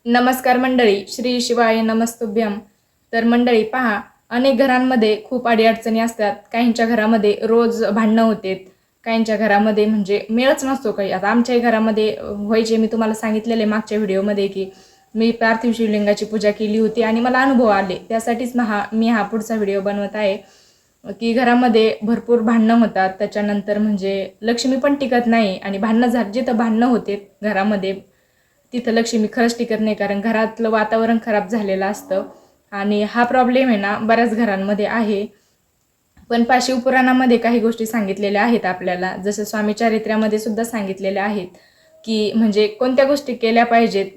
नमस्कार मंडळी, श्री शिवाय नमस्तुभ्यम. तर मंडळी पहा, अनेक घरांमध्ये खूप अडीअडचणी असतात. काहींच्या घरामध्ये रोज भांडणं होतात, काहींच्या घरामध्ये म्हणजे मेळच नसतो काही. आता आमच्याही घरामध्ये व्हायचे. मी तुम्हाला सांगितलेले मागच्या व्हिडिओमध्ये की मी पार्थिव शिवलिंगाची पूजा केली होती आणि मला अनुभव आले. त्यासाठीच मी हा पुढचा व्हिडिओ बनवत आहे की घरामध्ये भरपूर भांडणं होतात. त्याच्यानंतर म्हणजे लक्ष्मी पण टिकत नाही आणि जिथं भांडणं होते घरामध्ये तिथं लक्ष्मी खरंच टिकत नाही, कारण घरातलं वातावरण खराब झालेलं असतं. आणि हा प्रॉब्लेम आहे ना बऱ्याच घरांमध्ये आहे. पण शिवपुराणामध्ये काही गोष्टी सांगितलेल्या आहेत आपल्याला, जसं स्वामी चारित्र्यामध्ये सुद्धा सांगितलेल्या आहेत की म्हणजे कोणत्या गोष्टी केल्या पाहिजेत.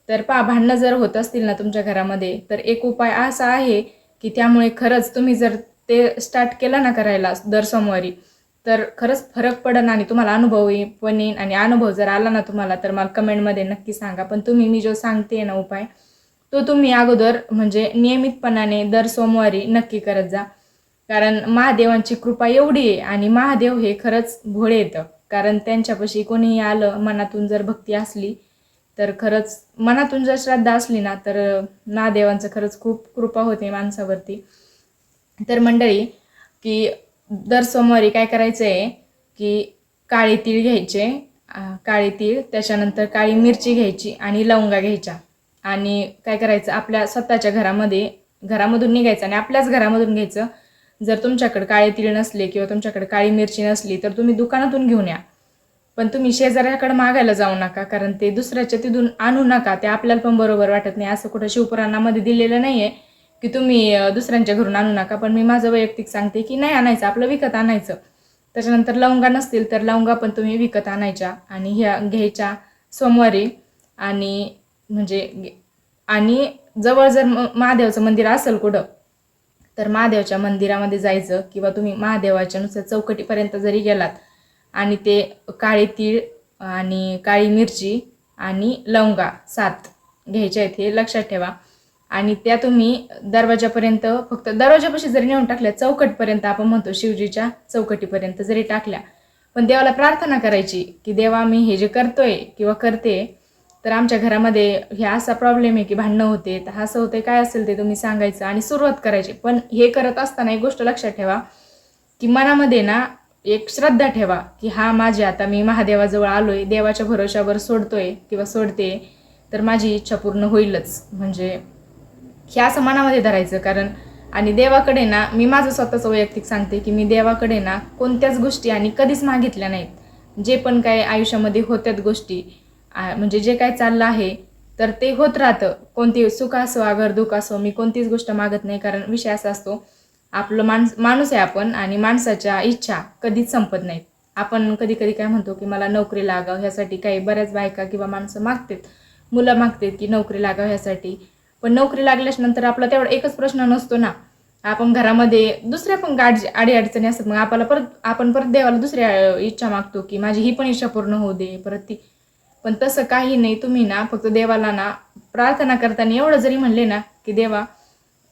तर भांडणं जर होत असतील ना तुमच्या घरामध्ये, तर एक उपाय असा आहे की त्यामुळे खरंच तुम्ही जर ते स्टार्ट केलं ना करायला दर सोमवारी, तर खरंच फरक पडेल आणि तुम्हाला अनुभव पण येईल. आणि अनुभव जर आला ना तुम्हाला, तर मला कमेंटमध्ये नक्की सांगा. पण मी जो सांगते ना उपाय, तो तुम्ही अगोदर म्हणजे नियमितपणाने दर सोमवारी नक्की करत जा. कारण महादेवांची कृपा एवढी आहे आणि महादेव हे खरंच भोळे येतं. कारण त्यांच्यापाशी कोणीही आलं, मनातून जर भक्ती असली, तर खरंच मनातून जर श्रद्धा असली ना, तर महादेवांचं खरंच खूप कृपा होते माणसावरती. तर मंडळी की दर सोमवारी काय करायचं आहे की काळे तीळ घ्यायचे, काळे तीळ, त्याच्यानंतर काळी मिरची घ्यायची आणि लवंगा घ्यायच्या. आणि काय करायचं, आपल्या स्वतःच्या घरामधून निघायचं आणि आपल्याच घरामधून घ्यायचं. जर तुमच्याकडे काळे तीळ नसले किंवा तुमच्याकडे काळी मिरची नसली, तर तुम्ही दुकानातून घेऊन या. पण तुम्ही शेजाऱ्याकडे मागायला जाऊ नका, कारण ते दुसऱ्याच्या तिथून आणू नका. ते आपल्याला पण बरोबर वाटत नाही. असं कुठं शिवपुराणामध्ये दिलेलं नाही आहे की तुम्ही दुसऱ्यांच्या घरून आणू नका. पण मी माझं वैयक्तिक सांगते की नाही आणायचं, आपलं विकत आणायचं. त्याच्यानंतर लवंगा नसतील तर लवंगा पण तुम्ही विकत आणायच्या आणि ह्या घ्यायच्या सोमवारी. आणि म्हणजे आणि जवळ जर महादेवाचं मंदिर असेल कुठं, तर महादेवाच्या मंदिरामध्ये जायचं, किंवा तुम्ही महादेवाच्या नुसत्या चौकटीपर्यंत जरी गेलात आणि ते काळे तीळ आणि काळी मिरची आणि लवंगा 7 घ्यायच्या आहेत, हे लक्षात ठेवा. आणि त्या तुम्ही दरवाजापर्यंत, फक्त दरवाजापाशी जरी नेऊन टाकल्या, चौकटपर्यंत आपण म्हणतो शिवजीच्या चौकटीपर्यंत जरी टाकल्या, पण देवाला प्रार्थना करायची की देवा, मी हे जे करतोय किंवा करते, तर आमच्या घरामध्ये हे असा प्रॉब्लेम आहे की भांडणं होते, तर असं होते, काय असेल ते तुम्ही सांगायचं आणि सुरुवात करायची. पण हे करत असताना एक गोष्ट लक्षात ठेवा की मनामध्ये ना एक श्रद्धा ठेवा की हा, माझे आता मी महादेवाजवळ आलोय, देवाच्या भरोशावर सोडतोय किंवा सोडते, तर माझी इच्छा पूर्ण होईलच. म्हणजे हे असं मनामध्ये धरायचं. कारण आणि देवाकडे ना, मी माझं स्वतःचं वैयक्तिक सांगते की मी देवाकडे ना कोणत्याच गोष्टी आणि कधीच मागितल्या नाहीत. जे पण काय आयुष्यामध्ये होत्यात गोष्टी, म्हणजे जे काय चाललं आहे, तर ते होत राहतं. कोणती सुख असो अगर दुःख असो, मी कोणतीच गोष्ट मागत नाही. कारण विषय असा असतो, आपलं माणूस आहे आपण, आणि माणसाच्या इच्छा कधीच संपत नाहीत. आपण कधी कधी काय म्हणतो की मला नोकरी लागावं, ह्यासाठी काही बऱ्याच बायका किंवा माणसं मागतात, मुलं मागतात की नोकरी लागावं ह्यासाठी. पण नोकरी लागल्याच्या नंतर आपला तेवढा एकच प्रश्न नसतो ना, आपण घरामध्ये दुसऱ्या पण अडीअडचणी असतात. मग आपण परत देवाला दुसऱ्या इच्छा मागतो की माझी ही पण इच्छा पूर्ण होऊ दे परत ती. पण तसं काही नाही. तुम्ही ना फक्त देवाला ना प्रार्थना करताना एवढं जरी म्हणले ना की देवा,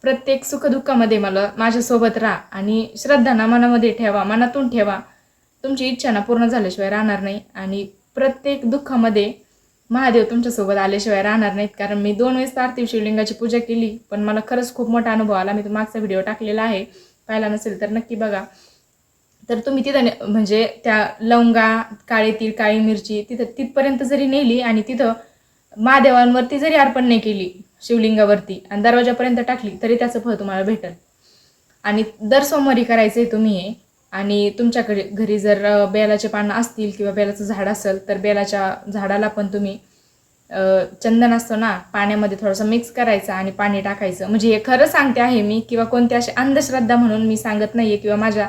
प्रत्येक सुखदुःखामध्ये मला माझ्यासोबत राहा, आणि श्रद्धा ना मनामध्ये ठेवा, मनातून ठेवा. तुमची इच्छा ना पूर्ण झाल्याशिवाय राहणार नाही. आणि प्रत्येक दुःखामध्ये महादेव तुमच्यासोबत आल्याशिवाय राहणार नाहीत. कारण मी 2 वेळेस पार्थिव शिवलिंगाची पूजा केली, पण मला खरंच खूप मोठा अनुभव आला. मी तो मागचा व्हिडिओ टाकलेला आहे, पाहिला नसेल तर नक्की बघा. तर तुम्ही तिथं म्हणजे त्या लवंगा, काळे तीळ, काळी मिरची तिथपर्यंत जरी नेली आणि तिथं महादेवांवरती जरी अर्पण नाही केली शिवलिंगावरती, आणि दरवाजापर्यंत टाकली, तरी त्याचं फळ तुम्हाला भेटेल. आणि दर सोमवारी करायचं आहे तुम्ही हे. आणि तुमच्याकडे घरी जर बेलाचे पानं असतील किंवा बेलाचं झाड असेल, तर बेलाच्या झाडाला पण तुम्ही चंदन असतं ना, पाण्यामध्ये थोडंसं मिक्स करायचं आणि पाणी टाकायचं. म्हणजे हे खरं सांगते आहे मी, किंवा कोणत्या अशी अंधश्रद्धा म्हणून मी सांगत नाही आहे, किंवा माझ्या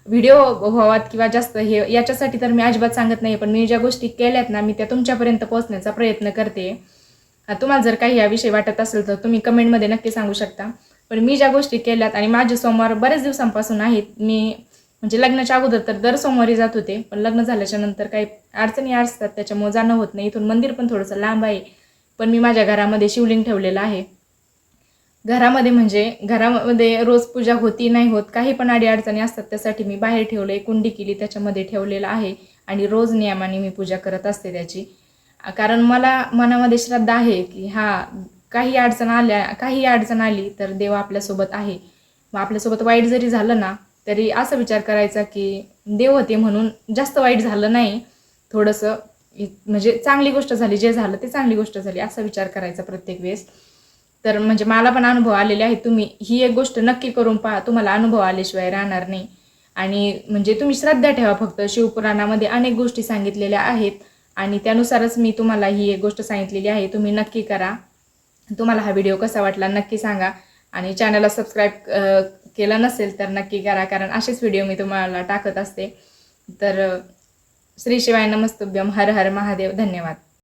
व्हिडिओ व्हावात किंवा जास्त हे याच्यासाठी तर मी अजिबात सांगत नाही. पण मी ज्या गोष्टी केल्यात ना, मी त्या तुमच्यापर्यंत पोहोचण्याचा प्रयत्न करते. तुम्हाला जर काही याविषयी वाटत असेल तर तुम्ही कमेंटमध्ये नक्की सांगू शकता. पण मी ज्या गोष्टी केल्यात, आणि माझे सोमवार बरेच दिवसांपासून आहेत. मी म्हणजे लग्नाच्या अगोदर तर दर सोमवारी जात होते, पण लग्न झाल्याच्या नंतर काही अडचणी असतात, त्याच्यामुळे जाणं होत नाही. इथून मंदिर पण थोडंसं लांब आहे. पण मी माझ्या घरामध्ये शिवलिंग ठेवलेलं आहे. घरामध्ये रोज पूजा होती नाही होत, काही पण अडीअडचणी असतात, त्यासाठी मी बाहेर ठेवलं, कुंडी केली, त्याच्यामध्ये ठेवलेलं आहे. आणि रोज नियमाने मी पूजा करत असते त्याची. कारण मला मनामध्ये श्रद्धा आहे की काही अडचण आली तर देव आपल्यासोबत आहे. मग आपल्यासोबत वाईट जरी झालं ना, तरी असा विचार करायचा की देव होते म्हणून जास्त वाईट झालं नाही. थोडंसं म्हणजे चांगली गोष्ट झाली, जे झालं ते चांगली गोष्ट झाली असा विचार करायचा प्रत्येक वेळेस. तर म्हणजे मला पण अनुभव आलेले आहेत. तुम्ही ही एक गोष्ट नक्की करून पहा, तुम्हाला अनुभव आल्याशिवाय राहणार नाही. आणि म्हणजे तुम्ही श्रद्धा ठेवा फक्त. शिवपुराणामध्ये अनेक गोष्टी सांगितलेल्या आहेत आणि त्यानुसारच मी तुम्हाला ही एक गोष्ट सांगितलेली आहे. तुम्ही नक्की करा. तुम्हाला हा व्हिडिओ कसा वाटला नक्की सांगा आणि चॅनलला सबस्क्राईब केलं नसेल तर नक्की करा, कारण असेच व्हिडिओ मी तुम्हाला टाकत असते. तर श्री शिवाय नमस्तुभ्यम. हर हर महादेव. धन्यवाद.